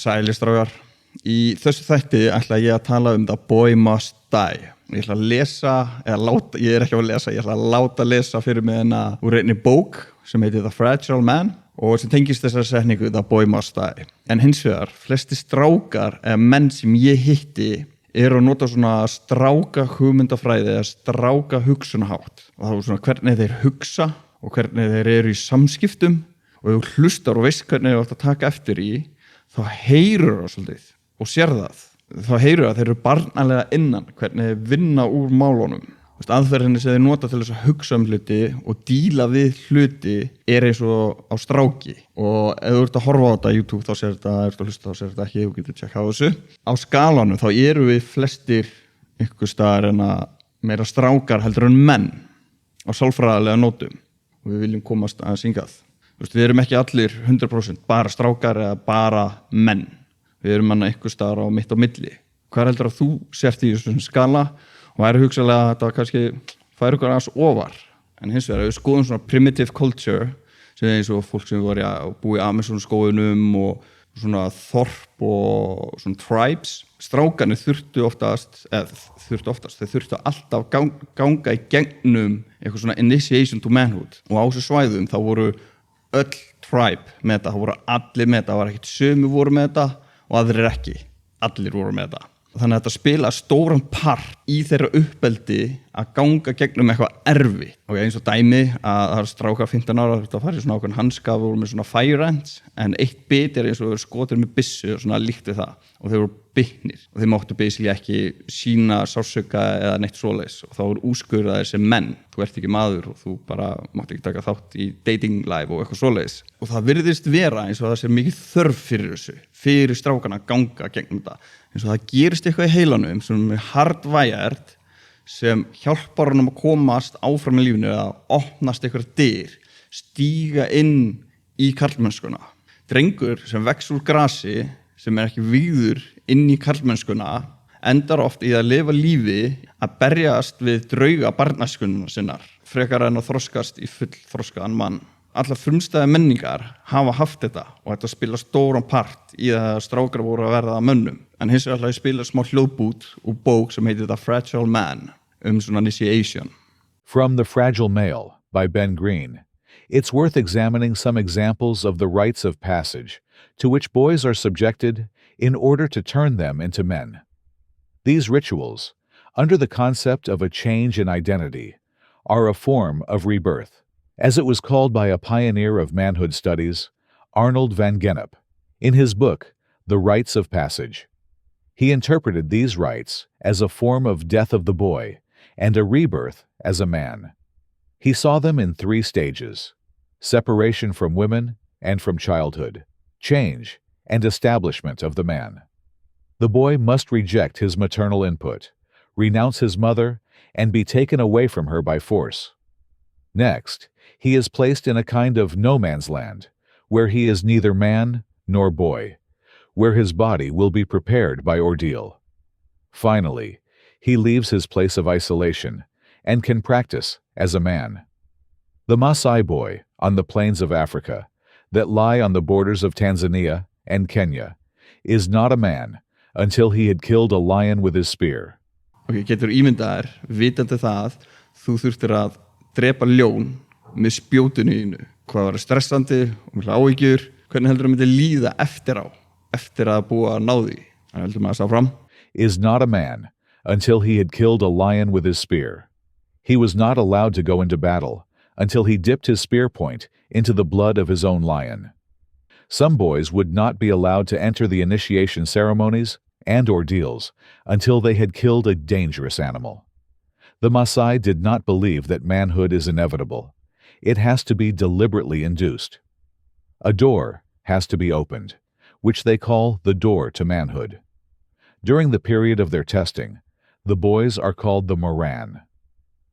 Sælistrágar. Í þessu þætti ætla ég að tala The Boy Must Die. Ég ætla að lesa, ég er ekki að lesa, ég ætla að láta lesa fyrir mig úr einni bók sem heitir The Fragile Man og sem tengist þessari setningu The Boy Must Die. En hins vegar, flesti strákar eða menn sem ég hitti eru að nota svona stráka hugmyndafræði eða stráka hugsunarhátt. Og það er svona hvernig þeir hugsa og hvernig þeir eru í samskiptum og ef þú hlustar og veist hvernig þú ætti að taka eftir í, þá heyrur það svolítið og sér það. Þá heyrur að þeir eru barnalega innan hvernig þeir vinna úr málunum. Aðferðinni sem þeir nota til þess að hugsa hluti og díla við hluti er eins og á stráki. Og ef þú ert að horfa á þetta á YouTube þá sér þetta, ef þú ert að hlusta þá sér þetta ekki, þú getur tjekka á þessu. Á skalanum þá eru við flestir ykkur staðar en að meira strákar heldur en menn á sálfræðilega nótum. Og við viljum komast að syngað. Við erum ekki allir 100% bara strákar eða bara menn. Við erum ykkur staðar á mitt á milli. Hvað heldur að þú sért í þessum skala og væri hugsalega að þetta kannski færi ykkur aðeins ofar. En hins vegar, ef við skoðum svona primitive culture sem er eins og fólk sem var að búa í Amazon skóginum og svona þorp og svona tribes, strákarnir þurftu alltaf ganga í gegnum eitthvað svona initiation to manhood og á þessu svæðum þá voru öll tribe með þetta, þá voru allir með þetta, það var ekkert sömu voru með þetta og aðrir ekki, allir voru með þetta. Þannig að þetta spila stóran part í þeirra uppeldi að ganga gegnum eitthvað erfi. Og eins og dæmi að það er strákar 15 ára að fara í svona ákveðin hanska og voru með svona fire ants en eitt bit er eins og þeir skotir með byssu og svona líkt við það og þeir voru bitnir og þeir máttu basically ekki sína sársauka eða neitt svoleiðis og þá voru úrskurðaðir sem menn. Þú ert ekki maður og þú bara mátt ekki taka þátt í dating life og eitthvað svoleiðis. Og það virðist vera eins og það sé mikið þörf fyrir þessu, fyrir strákana að ganga gegnum þetta. Eins og það gerist eitthvað í heilanum sem er hardwired sem hjálpar honum að komast áfram í lífinu eða opnast eitthvað dyr, stíga inn í karlmennskuna. Drengur sem vex úr grasi sem er ekki vígður inn í karlmennskuna endar oft í að lifa lífi að berjast við drauga barnæskunnar sinnar frekar en að þroskast í full þroskaðan mann. Allar frumstæði menningar hafa haft þetta og þetta spila stóran part í að strákar voru að verða að mönnum. En hins vegar ætla ég að spila smá hljóðbút úr bók sem heitir The Fragile Man svona initiation. From The Fragile Male by Ben Green, it's worth examining some examples of the rites of passage to which boys are subjected in order to turn them into men. These rituals, under the concept of a change in identity, are a form of rebirth, as it was called by a pioneer of manhood studies, Arnold van Gennep, in his book, The Rites of Passage. He interpreted these rites as a form of death of the boy and a rebirth as a man. He saw them in 3 stages: separation from women and from childhood, change, and establishment of the man. The boy must reject his maternal input, renounce his mother, and be taken away from her by force. Next, he is placed in a kind of no man's land, where he is neither man nor boy, where his body will be prepared by ordeal. Finally, he leaves his place of isolation and can practice as a man. The Maasai boy on the plains of Africa, that lie on the borders of Tanzania and Kenya, is not a man until he had killed a lion with his spear. Ok, getur ímyndaðir, vitandi það, þú þurftir að drepa ljón með spjótinu í innu. Hvað var stressandi og mikla áhyggjur, hvernig heldur það myndi líða eftir að búa að ná því. Það heldur maður að stá fram. Is not a man until he had killed a lion with his spear. He was not allowed to go into battle until he dipped his spear point into the blood of his own lion. Some boys would not be allowed to enter the initiation ceremonies and ordeals until they had killed a dangerous animal. The Maasai did not believe that manhood is inevitable. It has to be deliberately induced. A door has to be opened, which they call the door to manhood. During the period of their testing, the boys are called the Moran.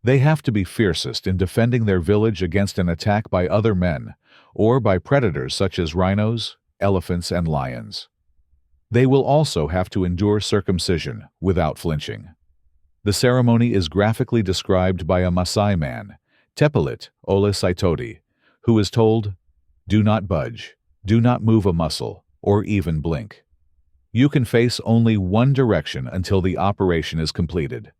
They have to be fiercest in defending their village against an attack by other men or by predators such as rhinos, elephants, and lions. They will also have to endure circumcision without flinching. The ceremony is graphically described by a Maasai man, Tepelit Ole Saitoti, who is told, "Do not budge, do not move a muscle, or even blink. You can face only one direction until the operation is completed.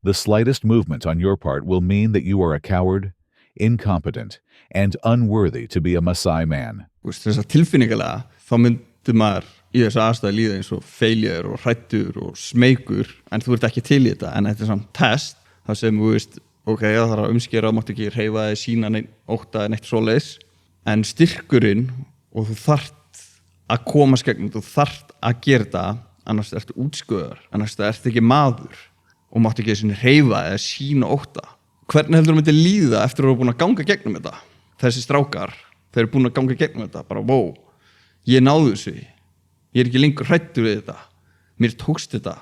The slightest movement on your part will mean that you are a coward, incompetent, and unworthy to be a Maasai man. Þess að tilfinningalega þá myndi maður í þessu aðstæði líða eins og failure og hrættur og smeykur, en þú ert ekki til í þetta, en þetta er samt test þar sem þú veist, ok, það þarf að umskera og máttu ekki hreyfa þig, sína neitt ótta neitt svoleiðis, en styrkurinn og þú þarft að komast gegnum, þú þarft að gera þetta, annars ertu útsköðar, annars ertu ekki maður og máttu ekki þessi hreyfa eða sína ótta. Hvernig heldur þú myndi líða eftir að þú eru búin að ganga gegnum þetta? Þessi strákar, þeir eru búin að ganga gegnum þetta, bara wow, ég náðu þessu, ég er ekki lengur hrættur við þetta, mér tókst þetta,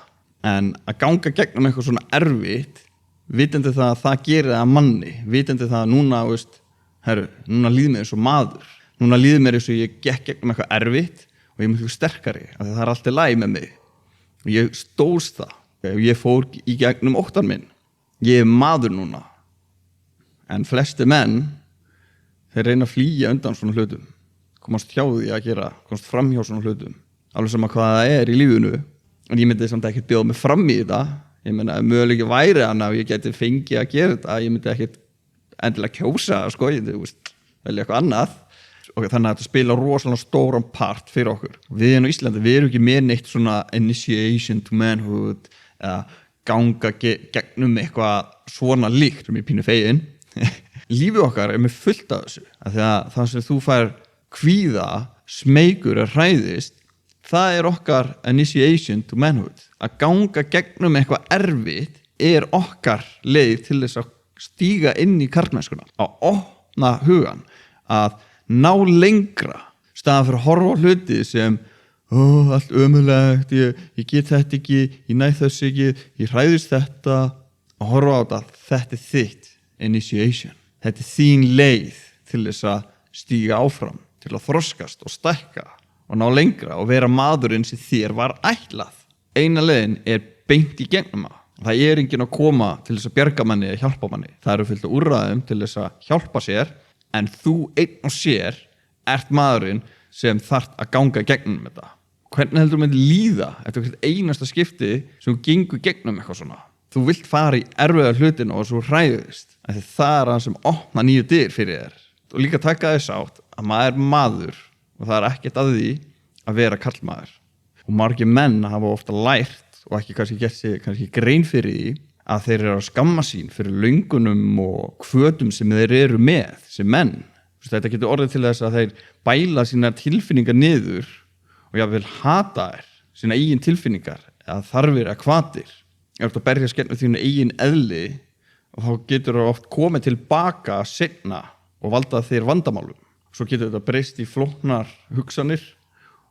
en að ganga gegnum eitthvað svona erfitt, vitandi það að það gerir það að manni, vitandi það að núna, veist, herru, núna líður mér eins og maður, núna líður mér eins og ég gekk gegnum eitthvað erfitt og ég er mjög sterkari, af því það er alltaf læg með mig og ég stóðst það, og ég fór í gegnum óttan minn, ég er maður núna. En flesti menn, þeir reyna að flýja undan svona hlutum, komast hjá því að gera, komast fram hjá svona hlutum, alveg sama hvað það er í lífinu, en ég myndi samt ekkert bjóða mig fram í þetta, ég meina, ef möguleiki væri hann að ég geti fengið að gera þetta, ég myndi ekkert endilega kjósa, sko, ég myndi, velja eitthvað annað, og þannig að þetta spila rosalega stóran part fyrir okkur. Við á Íslandi, við erum ekki með neitt svona initiation to manhood, eða ganga gegnum eitthvað svona líkt, sem ég pínu fegin. Lífið okkar er með fullt af þessu, af því að það sem þú fær kvíða, smeykur og hræðist, það er okkar initiation to manhood. Að ganga gegnum eitthvað erfitt er okkar leið til þess að stíga inn í karlmennskuna, að opna hugan, að ná lengra, staðan fyrir að horfa á hluti sem allt ömurlegt, ég get þetta ekki, ég næ þess ekki, ég hræðist þetta, að horfa á þetta er þitt initiation. Þetta er þín leið til þess að stíga áfram, til að þroskast og stækka og ná lengra og vera maðurinn sem þér var ætlað. Eina leiðin er beint í gegnum það. Það er enginn að koma til þess að bjarga manni eða hjálpa manni. Það eru fullt af úrræðum til þess að hjálpa sér, en þú einn og sér ert maðurinn sem þarft að ganga gegnum þetta. Hvernig heldur maður líða eftir hvert einasta skipti sem þú gengur gegnum eitthvað svona? Þú vilt fara í erfiða hlutina og svo hræðist. Það er það sem opna nýju dyr fyrir þér. Og líka taka þess átt að maður er maður og það er ekkert að því að vera karlmaður. Og margir menn hafa ofta lært og ekki kannski gert sig grein fyrir því að þeir eru að skamma sín fyrir löngunum og hvötum sem þeir eru með sem menn. Þetta getur orðið til þess að þeir bæla sínar tilfinningar niður og jafnvel hata þær, sína eigin tilfinningar eða þarfir eða hvatir. Ef þú berja skemmið þínu eigin eðli og þá getur það oft komið tilbaka seinna og valda þér vandamálum. Svo getur þetta breyst í flóknar hugsanir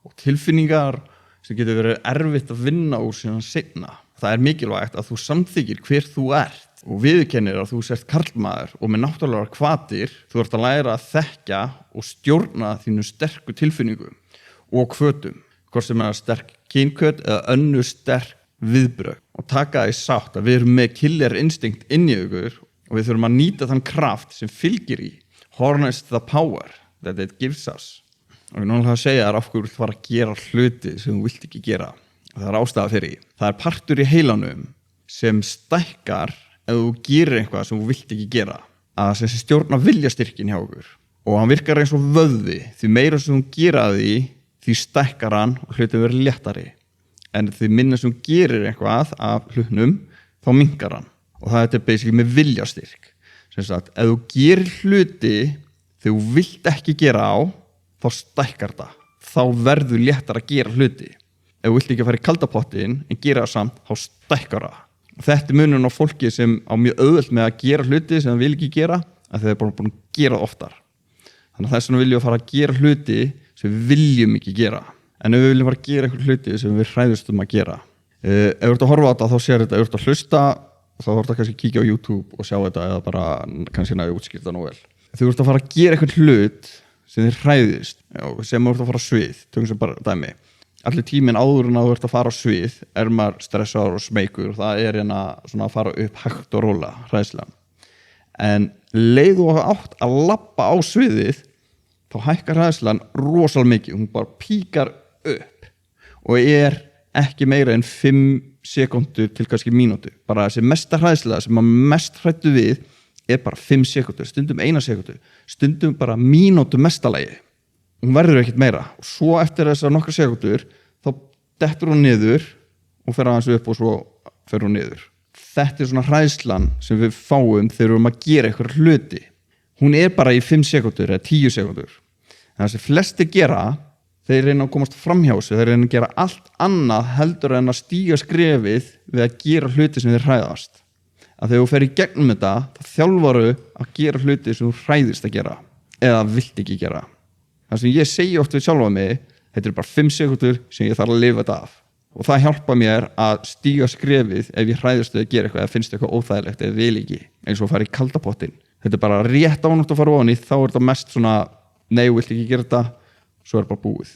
og tilfinningar sem getur verið erfitt að vinna úr síðan seinna. Það er mikilvægt að þú samþykir hver þú ert og viðurkennir að þú sért karlmaður og með náttúrulegar hvatir þú ert að læra að þekkja og stjórna þínu sterku tilfinningum og hvötum, hvort sem er sterk kynhvöt eða önnur sterk viðbrögð og taka því sátt að við erum með killer instinct inn í ykkur og við þurfum að nýta þann kraft sem fylgir í, harness the power that it gives us. Og ég náttúrulega að segja af hverju þú vilt fara að gera hluti sem þú vilt ekki gera. Það er ástæða fyrir því. Það er partur í heilanum sem stækkar ef þú gerir eitthvað sem þú vilt ekki gera. Að sem stjórna viljastyrkin hjá okkur. Og hann virkar eins og vöðvi. Því meira sem þú gera því stækkar hann og hluti verður léttari. En því minna sem gerir eitthvað af hlutnum, þá minnkar hann. Og það er basically með viljastyrk. Sem sagt, ef þú gerir hluti þegar þú vilt ekki gera á, þá stækkar það. Þá verður léttar að gera hluti. Ef þú vilt ekki fara í kaldapottin en gera það samt, þá stækkar það. Og þetta er munurinn á fólki sem á mjög auðvelt með að gera hluti sem það vil ekki gera, að þeir eru bara búin að gera það oftar. Þannig að þess vegna viljum við fara að gera hluti sem við viljum ekki gera. En ef við viljum fara að gera eitthvað hluti sem við hræðustum að gera. Ef þú ert að horfa á þetta, þá sér þetta. Ef þú ert að hlusta, þá þarf þetta kannski að kíkja á YouTube og sjá þetta eða bara kannski næði útskýrta nú vel. Ef þú ert að fara að gera eitthvað hlut sem þið hræðist, sem þú ert að fara á svið, tökum sem bara dæmi. Allir tíminn áður en að þú ert að fara á svið er maður stressaður og smeykur og það er hérna svona að fara upp hægt og róla, hræðslan. En leið þú átt að labba á sviðið, þá hækkar hræðslan rosalega mikið, hún bara píkar upp og ekki meira en 5 sekúndur til kannski mínútu. Bara þessi mesta hræðsla sem maður mest hræddur við bara 5 sekúndur, stundum 1 sekúndu, stundum bara mínútu mestalagi. Hún verður ekkert meira og svo eftir þessar nokkra sekúndur þá dettur hún niður og fer aðeins upp og svo fer hún niður. Þetta svona hræðslan sem við fáum þegar við erum að gera eitthvað hluti. Hún bara í 5 sekúndur eða 10 sekúndur. En það sem flestir gera, þeir reyna að komast framhjá sig, þeir reyna að gera allt annað heldur en að stíga skrefið við að gera hluti sem þeir hræðast. Að þegar þú fer í gegnum þetta, þá þjálfaru að gera hluti sem þú hræðist að gera eða vilt ekki gera. Það sem ég segi oft við sjálfa mig, þetta bara 5 sekúndur sem ég þarf að lifa þetta af. Og það hjálpa mér að stíga skrefið ef ég hræðist að gera eitthvað eða finnst eitthvað óþægilegt eða vil ekki, eins og að fara í kaldapottin. Þetta bara rétt ánátt að fara ofan í, þá þetta mest svona, nei, vilt ekki gera þetta, svo bara búið.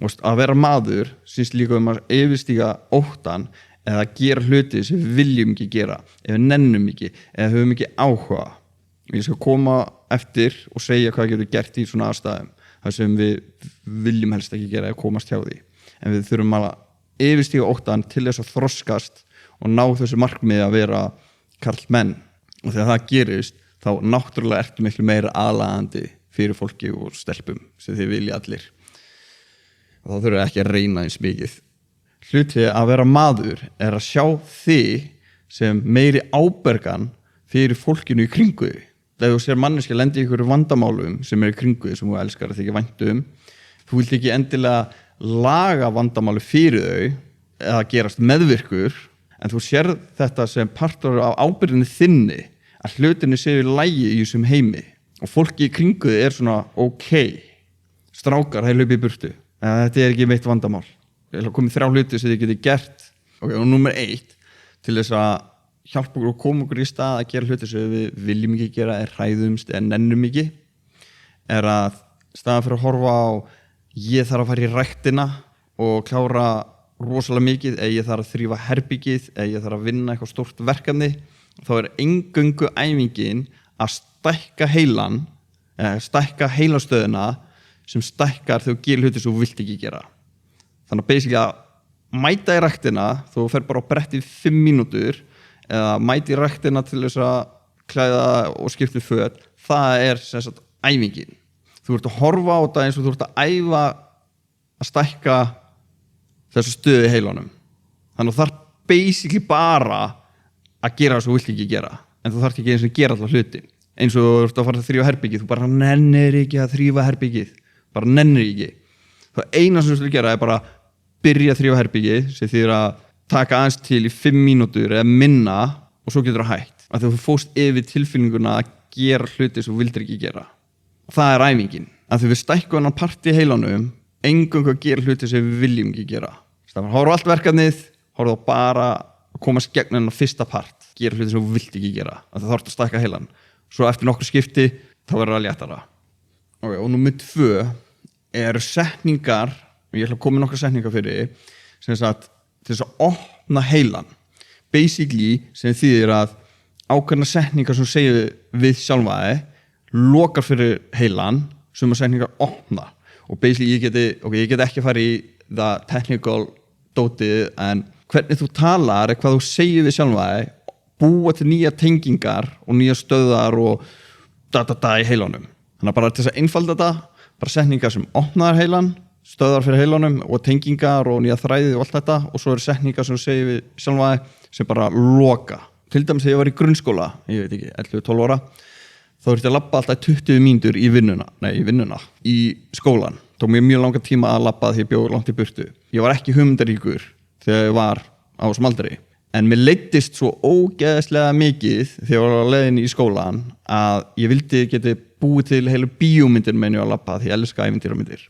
Og að vera maður sýnst líka að yfirstíga óttan eða gera hluti sem við viljum ekki gera, ef við nennum ekki, eða höfum ekki áhuga. Ég skal koma eftir og segja hvað getur gert í svona aðstæðum, það sem við viljum helst ekki gera eða komast hjá því. En við þurfum að yfirstíga óttan til þess að þroskast og ná þessu markmiði að vera karlmenn. Og þegar það gerist, þá náttúrulega ertu miklu meira aðlaðandi fyrir fólki og stelpum sem þið vilja allir. Og þá þurfum við ekki að reyna eins mikið. Hluti að vera maður að sjá þig sem meiri ábyrgan fyrir fólkinu í kringu þig. Þegar þú sér manneskja lendi í einhverju vandamálum sem í kringu þig sem þú elskar að þykja vænt þú vilt ekki endilega laga vandamáli fyrir þau eða gerast meðvirkur, en þú sér þetta sem partur af ábyrgðinni þinni að hlutinu séu í lagi í þessum heimi og fólki í kringu þig svona ok, strákar, þeir hlaupi í burtu, þetta ekki mitt vandamál. Ég ætla að koma í 3 hluti sem þið getið gert. Og númer 1, til þess að hjálpa okkur og koma okkur í stað að gera hluti sem við viljum ekki gera, hræðumst eða nennum ekki, að staðan fyrir að horfa á ég þarf að fara í ræktina og klára rosalega mikið, eða ég þarf að þrífa herbyggið, eða ég þarf að vinna eitthvað stórt verkefni, þá eingöngu æfingin að stækka heilan, eða stækka heilastöðuna sem stækkar þegar þú gerir hluti sem þú vilt ekki gera. Þannig að basically að mæta í ræktina, þú fer bara á bretti 5 mínútur eða mæta í ræktina til þess að klæða og skipta föt, það sem sagt æfingin. Þú ert að horfa á þetta eins og þú ert að æfa að stækka þessu stöðu í heilanum. Þannig að þú þarf basically bara að gera það sem þú vilt ekki gera, en þú þarf ekki eins og að gera alltaf hlutin. Eins og þú ert að fara að þrífa herbyggið, þú bara nennir ekki að þrífa herbyggið, bara nennir ekki. Það eina sem þú skulle gera bara byrja að þrífa herbyggið sem þýðir að taka aðeins til í 5 mínútur eða minna og svo getur það hægt. Af því að þú fórst yfir tilfinninguna að gera hluti sem þú vildir ekki gera. Og það æfingin. Af því við stækkum hennan part í heilanum eingöngu að gera hluti sem við viljum ekki gera. Það horfa á allt verkefnið, horfa á bara að komast gegn hennan fyrsta part, gera hluti sem þú vilt ekki gera. Af því það þarf að stækka heilan. Svo eftir nokkur skipti þá verður það léttara. Okay, og númer 2 setningar, og ég ætla að koma með nokkra setningar fyrir sem sagt til þess að opna heilan, basically sem þýðir að ákveðna setningar sem segir við sjálfa þig lokar fyrir heilan sem að setningar opna. Og basically ég get ekki að fara í það technical dótið, en hvernig þú talar hvað þú segir við sjálfa þig búa til nýja tengingar og nýja stöðar og í heilanum. Þannig að bara til þess að einfalda þetta, bara setningar sem opnaðar heilan, stöðar fyrir heilanum og tengingar og nýja þræði og allt þetta, og svo eru setningar sem segir við sjálfa þig sem bara loka. Til dæmis þegar ég var í grunnskóla, ég veit ekki, 11-12 ára, þá þurfti að labba alltaf 20 mínútur í vinnuna í skólan. Tók mér mjög langa tíma að labba því ég bjó langt í burtu. Ég var ekki hugmyndaríkur þegar ég var á þessum aldri, en mér leiddist svo ógeðslega mikið þegar ég var á leiðinni í skólan að ég vildi geti búið til heilu bíómyndir meðan ég var að labba því ég elska ævintýramyndir.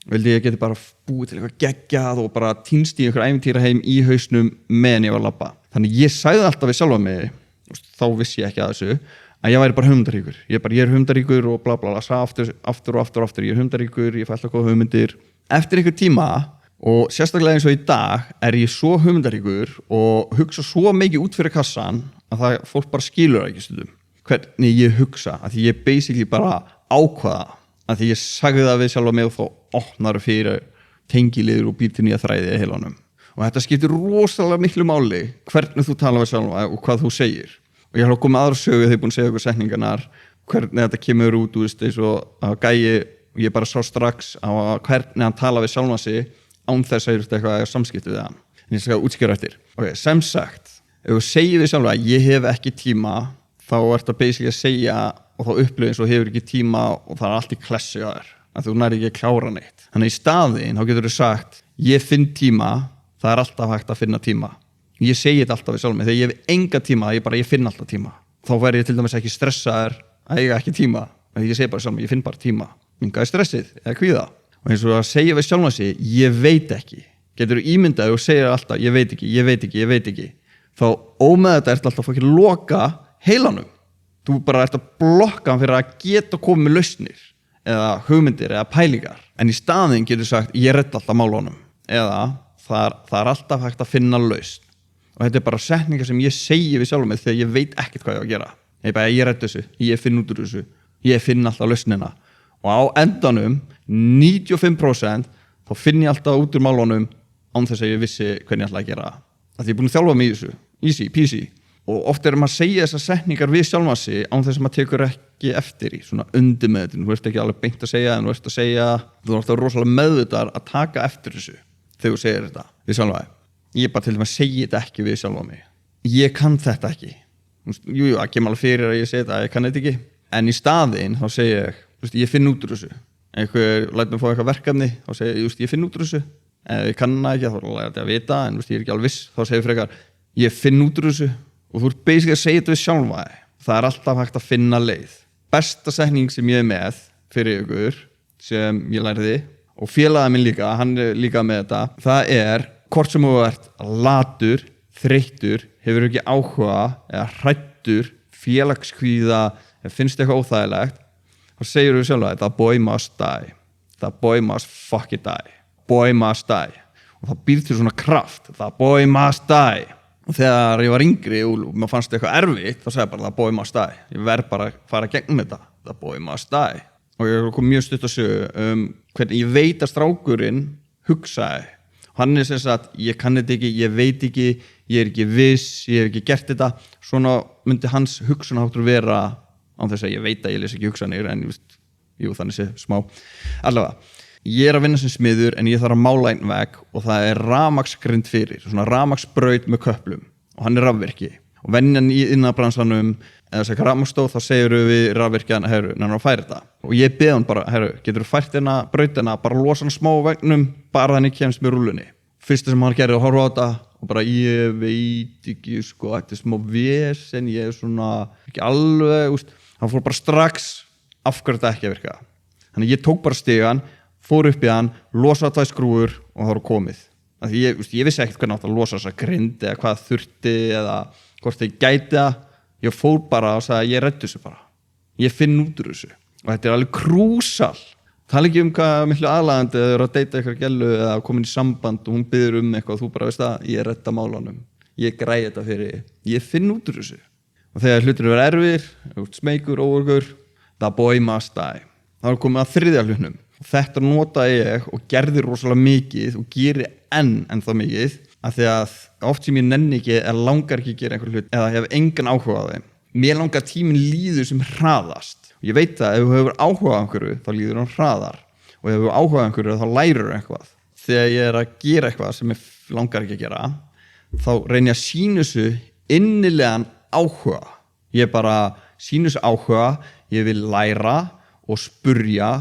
Vildi ég geti bara búið til eitthvað geggjað og bara týnst í einhver ævintýraheim í hausnum meðan ég var að labba. Þannig ég sagði alltaf við sjálfa mig, þá vissi ég ekki að þessu, að ég væri bara hugmyndaríkur. Ég er hugmyndaríkur og bla bla bla, sagði aftur, ég er hugmyndaríkur, ég fæ alltaf góða hugmyndir. Eftir einhver tíma, og sérstaklega eins og í dag, ég svo hugmyndaríkur og hugsa svo mikið út fyrir kassan að það fólk bara skilur það ekki stundum. Hvernig ég hugsa, að því ég basically bara ákvaða, að því ég sagði það við sjálfa mig og þá opnar fyrir tengiliður og býr til nýja þræði í heilanum. Og þetta skiptir rosalega miklu máli hvernig þú talar við sjálfa og hvað þú segir. Og ég hef komið aðra sögu þegar ég búin að segja ykkur setningarnar, hvernig þetta kemur út, þú veist, eins og að gæi, ég bara sá strax á hvernig hann tala við sjálfa sig án þess að ég eitthvað samskipti við hann. En ég skal útskýra eftir. Ok, sem sagt, ef þú segir við sjálfa ég hef ekki tíma, þá ert að basically að segja og þá upplifir eins og hefur ekki tíma og það allt í klessu á þér, að þú nær ekki að klára neitt. Þannig í staðinn, þá getur þú sagt, ég finn tíma, það alltaf hægt að finna tíma. Ég segi þetta alltaf við sjálf mig, þegar ég hef enga tíma, ég finn alltaf tíma. Þá verð ég til dæmis ekki stressaður að eiga ekki tíma, ég segi bara sjálf mig, ég finn bara tíma. Minkaði stressið eða kvíða. Og eins og að segja við sjálf sig, ég veit ekki. Getur þú ímyndað og segir alltaf, ég veit ekki. Þá ómeðvitað ertu alltaf að loka heilanum. Þú bara ert að blokka hann fyrir að geta komið með lausnir eða hugmyndir eða pælingar. En í staðinn getur sagt, ég redda alltaf málunum. Eða það alltaf hægt að finna lausn. Og þetta bara setningar sem ég segi við sjálfum mig þegar ég veit ekkert hvað ég á að gera. Ég redda þessu, ég finn út úr þessu, ég finn alltaf lausnina. Og á endanum, 95% þá finn ég alltaf út úr málunum án þess að ég vissi hvernig ég ætla að gera. Því ég er búin að þjálfa mig í þessu, easy peasy. Og oft maður að segja þessar setningar við sjálfa sig án þess að maður tekur ekki eftir í, svona undir með þetta. Þú ert ekki alveg beint að segja, en þú ert alltaf rosalega meðvitaður að taka eftir þessu þegar þú segir þetta við sjálfa þig. Ég bara til dæmis segi þetta ekki við sjálfa mig. Ég kann þetta ekki. Jú, það kemur alveg fyrir að ég segi þetta, ég kann þetta ekki. En í staðinn þá segi ég finn út úr þessu. Einhver læt mig fá eitthvað verkefni, þá segi ég finn út úr þessu. Ég kann það ekki, þá lært ég að vita, en ég er ekki alveg viss, þá segir frekar, ég finn út úr þessu. Og þú ert basically að segja þetta við sjálfa þig. Það alltaf hægt að finna leið. Besta setning sem ég er með fyrir ykkur, sem ég lærði, og félagið minn líka, hann er líka með þetta, það hvort sem þú ert latur, þreyttur, hefur ekki áhuga, eða hræddur, félagskvíða, eða finnst eitthvað óþægilegt, þá segir þú sjálfa þig, the boy must die. The boy must fucking die. Boy must die. Og það býr til svona kraft, the boy must die. Og þegar ég var yngri og maður fannst eitthvað erfitt, þá sagði ég bara, the boy must die. Ég verð bara að fara gegnum þetta. The boy must die. Og ég kom mjög stutt að sögu hvernig ég veit að strákurinn hugsaði. Hann er sem sagt, ég kann þetta ekki, ég veit ekki, ég er ekki viss, ég hef ekki gert þetta. Svona myndi hans hugsunaháttur vera, án þess að ég veit að ég les ekki hugsanir, en jú, þannig sé smá. Allavega. Ég er að vinna sem smiður en ég þarf að mála einn vegg og það er rafmagnsgrind fyrir, svona rafmagnsbraut með köplum og hann er rafvirki. Og venjan í innanbransanum eða þess að rafmagnstóð þá segir við rafvirkjan, hann að færa þetta. Og ég beð hann bara, getur þú fært hérna brautina, bara losa hann smá vegnum, bara þannig kemst með rúlunni. Fyrsta sem hann gerði að horfa á þetta og bara ég veit ekki, þetta er smá vesen, ég er svona ekki alveg, hann fór bara strax af hverju þetta ekki að virka. Þannig ég tók bara stigann, fór upp í hann, losaði 2 skrúfur og það var komið. Ég vissi ekkert hvernig átt að losa þessa grind eða hvað þurfti eða hvort ég gæti það. Ég fór bara og sagði ég reddi þessu bara. Ég finn út úr þessu. Og þetta er alveg krúsal. Tala ekki hvað miklu aðlagandi eða að deyta eitthvað gælu eða komin í samband og hún biður eitthvað og þú bara veist að ég redda málanum. Ég græði þetta fyrir. Ég finn út úr þessu. Og þegar hlutir eru erfir, smeykur, óörgur, the boy must die. Það var komið að 3. hlutnum. Þetta nota ég og gerði rosalega mikið og geri enn það mikið af því að oft sem ég nenni ekki eða langar ekki að gera einhver hlut eða hef engan áhuga á þeim. Mér langar tíminn líður sem hraðast. Og ég veit að ef þú hefur áhuga á einhverju þá líður hann hraðar og ef þú hefur áhuga á einhverju þá lærir eitthvað. Þegar ég er að gera eitthvað sem ég langar ekki að gera þá reyni ég að sýna þessu innilegan áhuga. Ég bara sýna þessu áhuga, ég vil læra og spurja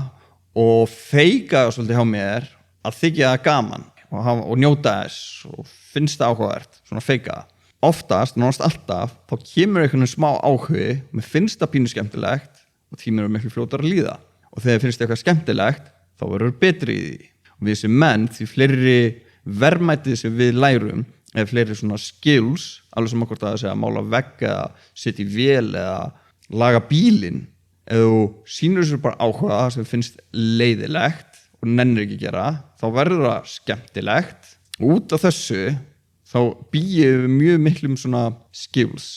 og feika það svolítið hjá mér að þykja það gaman og njóta þess og finnst það áhugavert, svona feika það. Oftast, nánast alltaf, þá kemur einhvern smá áhugi, mér finnst það pínu skemmtilegt og tímur er miklu fljótar að líða. Og þegar finnst eitthvað skemmtilegt, þá verður betri í því. Og við sem menn, því fleiri verðmætið sem við lærum, eða fleiri svona skills, alveg sem okkur það að mála vegg eða setja í vél eða laga bílinn, ef þú sýnur þessu bara áhuga sem finnst leiðilegt og nennir ekki að gera, þá verður það skemmtilegt. Út af þessu, þá býjum við mjög miklum svona skills,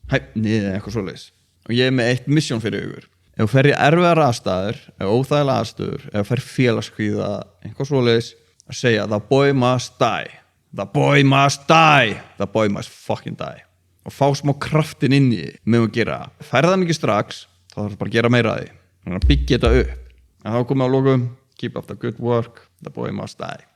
hæfni eða eitthvað svoleiðis. Og ég er með eitt mission fyrir ykkur. Ef þú fer í erfiðar aðstæður, ef óþægilega aðstöður, ef þú fer félagskvíða, eitthvað svoleiðis, að segja the boy must die, the boy must die, the boy must fucking die og fá smá kraftin inn í með að gera. Færða hann ekki strax, þá þarf bara að gera meira af því. Þannig að byggja þetta upp. En þá komum við að lokum, keep up the good work, the boy must die.